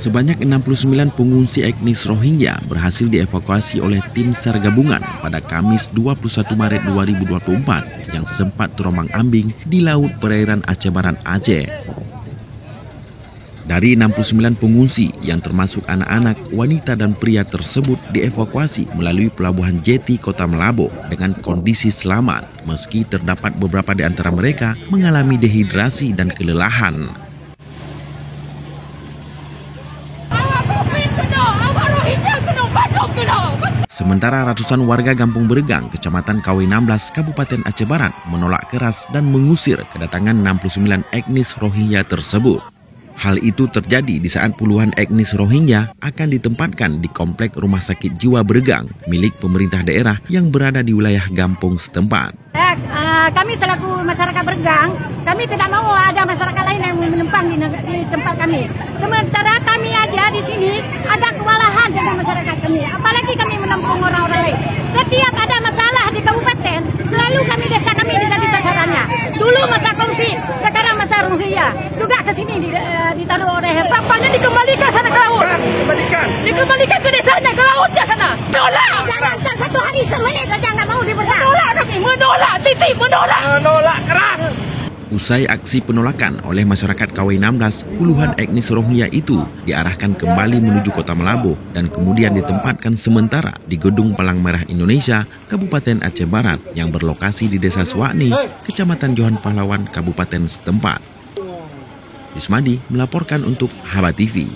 Sebanyak 69 pengungsi etnis Rohingya berhasil dievakuasi oleh tim SAR gabungan pada Kamis 21 Maret 2024 yang sempat terombang-ambing di laut perairan Aceh Barat, Aceh. Dari 69 pengungsi yang termasuk anak-anak, wanita dan pria tersebut dievakuasi melalui pelabuhan Jeti Kota Melambo dengan kondisi selamat meski terdapat beberapa di antara mereka mengalami dehidrasi dan kelelahan. Sementara ratusan warga Kampung Beregang, Kecamatan KW 16, Kabupaten Aceh Barat menolak keras dan mengusir kedatangan 69 etnis Rohingya tersebut. Hal itu terjadi di saat puluhan etnis Rohingya akan ditempatkan di komplek Rumah Sakit Jiwa Beregang milik pemerintah daerah yang berada di wilayah Gampung setempat. Kami selaku masyarakat Beregang, kami tidak mau ada masyarakat lain yang menempang di tempat kami. Sementara kami aja di sini agak kewalahan dengan masyarakat kami, apalagi kami menampung orang-orang lain. Setiap ada masalah di kabupaten, selalu desa kami menjadi sasarannya. Dulu masa konflik, sekarang masa Rohingya, juga ke sini ditaruh oleh bapaknya, dikembalikan sana ke laut. Dikembalikan ke desanya, ke lautnya sana. Menolak! Jangan satu hari semenit saja nggak mau diberkati. Menolak kami, menolak, titik, menolak. Menolak keras. Usai aksi penolakan oleh masyarakat KW 16, puluhan etnis Rohingya itu diarahkan kembali menuju Kota Melambo dan kemudian ditempatkan sementara di Gedung Palang Merah Indonesia, Kabupaten Aceh Barat yang berlokasi di Desa Suwakni, Kecamatan Johan Pahlawan, Kabupaten setempat. Ismadi melaporkan untuk Haba TV.